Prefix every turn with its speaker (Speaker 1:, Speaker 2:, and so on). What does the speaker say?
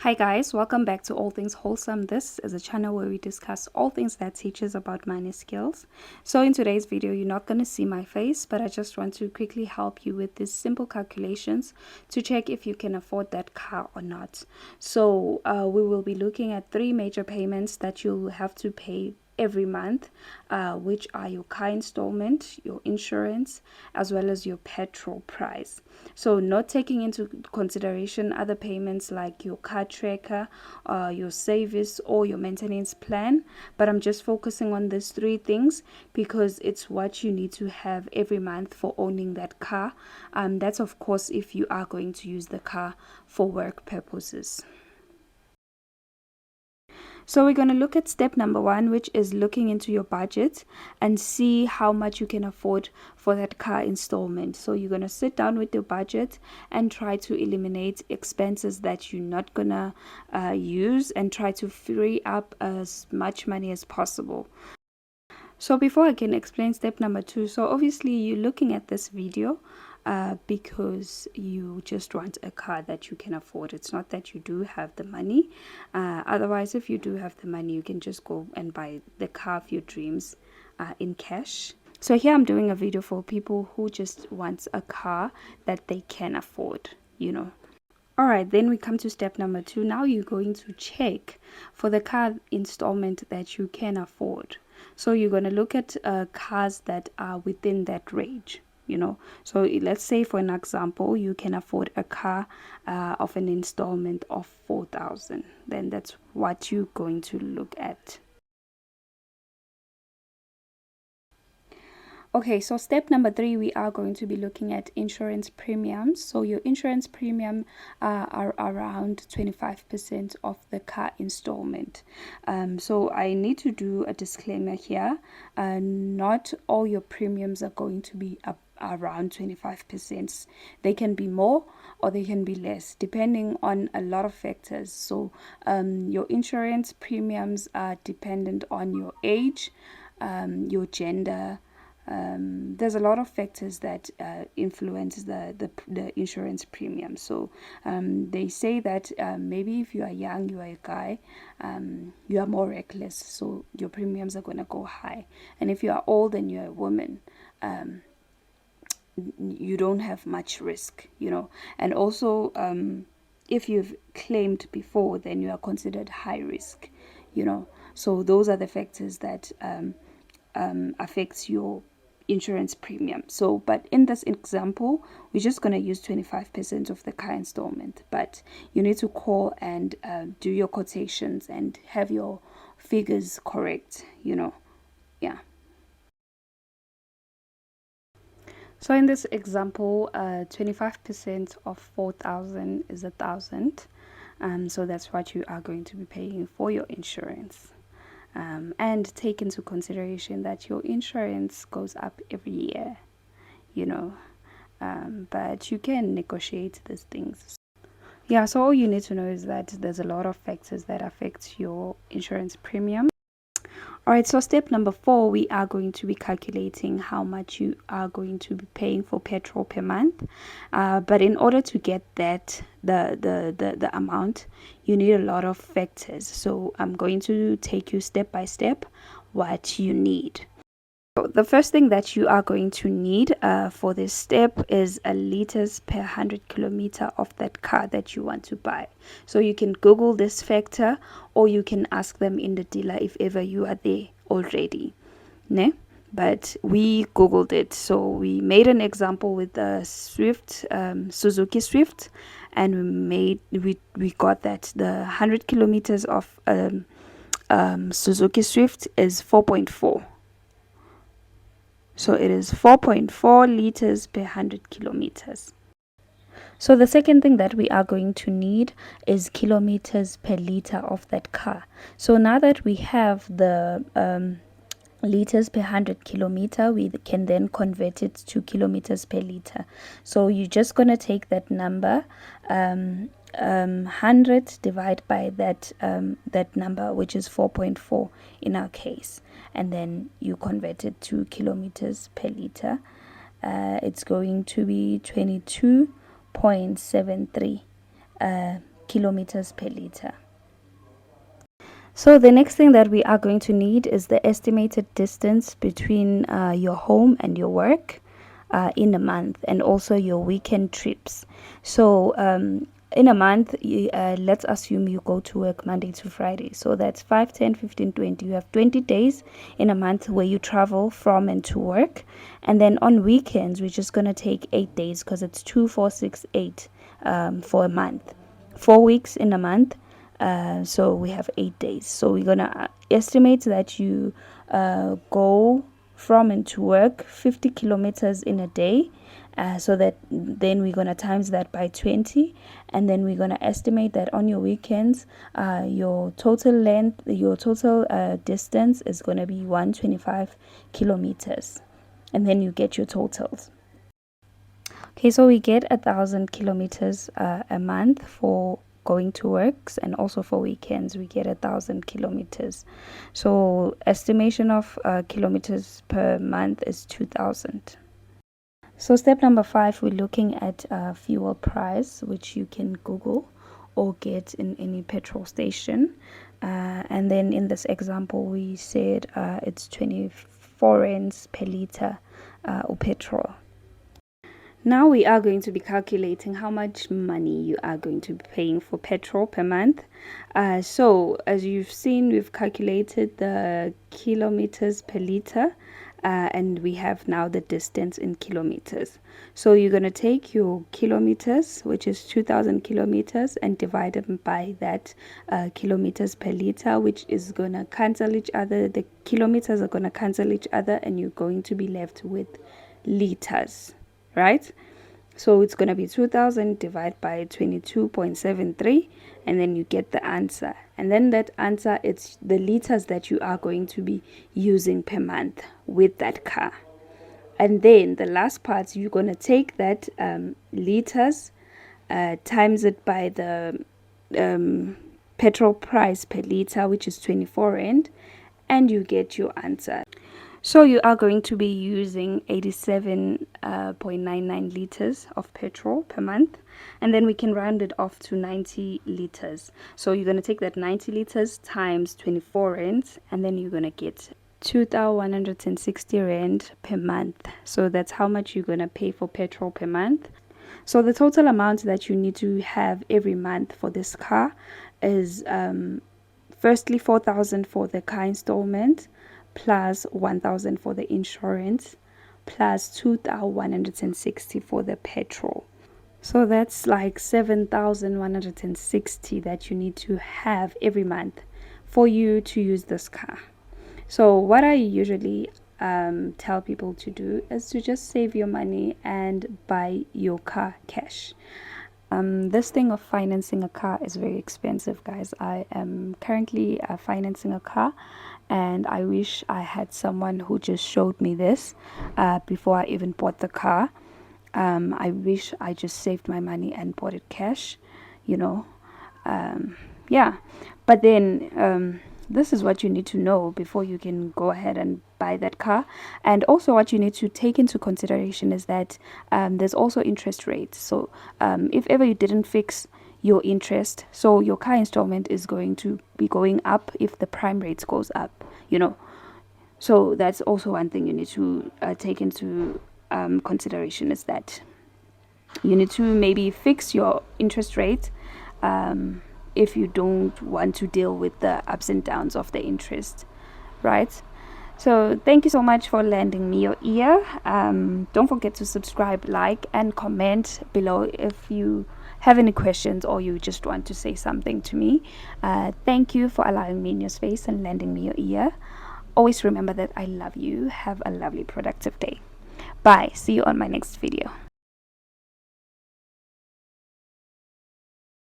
Speaker 1: Hi guys, welcome back to All Things Wholesome. This is a channel where we discuss all things that teaches about money skills. So in today's video, you're not going to see my face, but I just want to quickly help you with these simple calculations to check if you can afford that car or not. So we will be looking at three major payments that you'll have to pay every month, which are your car installment, your insurance, as well as your petrol price. So not taking into consideration other payments like your car tracker, your service, or your maintenance plan, but I'm just focusing on these three things because it's what you need to have every month for owning that car. That's of course if you are going to use the car for work purposes. So we're going to look at step number one, which is looking into your budget and see how much you can afford for that car installment. So you're going to sit down with your budget and try to eliminate expenses that you're not going to use and try to free up as much money as possible. So before I can explain step number two, so obviously you're looking at this video because you just want a car that you can afford. It's not that you do have the money. Otherwise, if you do have the money, you can just go and buy the car of your dreams in cash. So here I'm doing a video for people who just want a car that they can afford, Alright, then we come to step number two. Now you're going to check for the car installment that you can afford. So you're going to look at cars that are within that range. So let's say for an example you can afford a car of an installment of 4,000. Then that's what you're going to look at. Okay, so step number three, we are going to be looking at insurance premiums. So your insurance premium are around 25% of the car installment. So I need to do a disclaimer here. Not all your premiums are going to be around 25%. They can be more or they can be less depending on a lot of factors. So your insurance premiums are dependent on your age, your gender. There's a lot of factors that influence the insurance premium. So they say that maybe if you are young, you are a guy, you are more reckless, so your premiums are going to go high. And if you are old and you're a woman, you don't have much risk, And also, if you've claimed before, then you are considered high risk, So those are the factors that affects your insurance premium. So but in this example, we're just going to use 25% of the car installment, but you need to call and do your quotations and have your figures correct, yeah. So in this example, 25% of 4,000 is 1,000. So that's what you are going to be paying for your insurance. And take into consideration that your insurance goes up every year, but you can negotiate these things. Yeah, so all you need to know is that there's a lot of factors that affect your insurance premium. Alright, so step number four, we are going to be calculating how much you are going to be paying for petrol per month. But in order to get that, the amount, you need a lot of factors. So I'm going to take you step by step what you need. So the first thing that you are going to need for this step is a liters per 100 kilometer of that car that you want to buy. So you can Google this factor or you can ask them in the dealer if ever you are there already. Ne? But we Googled it. So we made an example with the Swift, Suzuki Swift, and we got that the 100 kilometers of Suzuki Swift is 4.4. So it is 4.4 liters per 100 kilometers. So the second thing that we are going to need is kilometers per liter of that car. So now that we have the liters per 100 kilometer, we can then convert it to kilometers per liter. So you're just going to take that number, 100 divided by that number, which is 4.4 in our case, and then you convert it to kilometers per liter. It's going to be 22.73 kilometers per liter. So the next thing that we are going to need is the estimated distance between your home and your work in a month, and also your weekend trips. So in a month, let's assume you go to work Monday to Friday. So that's 5, 10, 15, 20. You have 20 days in a month where you travel from and to work. And then on weekends, we're just going to take 8 days, because it's 2, 4, 6, 8 for a month. 4 weeks in a month. So we have 8 days. So we're gonna estimate that you go from and to work 50 kilometers in a day. So that then we're gonna times that by 20, and then we're gonna estimate that on your weekends, your total length, your total distance is gonna be 125 kilometers, and then you get your totals. Okay, so we get 1,000 kilometers a month for going to works, and also for weekends we get 1,000 kilometers. So estimation of kilometers per month is 2,000. So step number 5, we're looking at fuel price, which you can Google or get in any petrol station. And then in this example, we said it's 24 rands per liter of petrol. Now we are going to be calculating how much money you are going to be paying for petrol per month. So as you've seen, we've calculated the kilometers per liter, and we have now the distance in kilometers. So you're going to take your kilometers, which is 2,000 kilometers, and divide them by that kilometers per liter, which is going to cancel each other. The kilometers are going to cancel each other, and you're going to be left with liters. Right? So it's going to be 2,000 divided by 22.73, and then you get the answer. And then that answer, it's the liters that you are going to be using per month with that car. And then the last part, you're going to take that liters, times it by the petrol price per liter, which is 24 rand, and you get your answer. So you are going to be using 87.99 liters of petrol per month, and then we can round it off to 90 liters. So you're going to take that 90 liters times 24 rand, and then you're going to get 2,160 rand per month. So that's how much you're going to pay for petrol per month. So the total amount that you need to have every month for this car is firstly 4,000 for the car installment, plus 1,000 for the insurance, plus 2,160 for the petrol. So that's like 7,160 that you need to have every month for you to use this car. So what I usually tell people to do is to just save your money and buy your car cash. This thing of financing a car is very expensive, guys. I am currently financing a car, and I wish I had someone who just showed me this before I even bought the car. I wish I just saved my money and bought it cash, yeah. But then this is what you need to know before you can go ahead and buy that car. And also what you need to take into consideration is that there's also interest rates. So if ever you didn't fix your interest, so your car installment is going to be going up if the prime rates goes up, so that's also one thing you need to take into consideration, is that you need to maybe fix your interest rate if you don't want to deal with the ups and downs of the interest, right? So thank you so much for lending me your ear. Don't forget to subscribe, like, and comment below if you have any questions or you just want to say something to me. Thank you for allowing me in your space and lending me your ear. Always remember that I love you. Have a lovely, productive day. Bye. See you on my next video.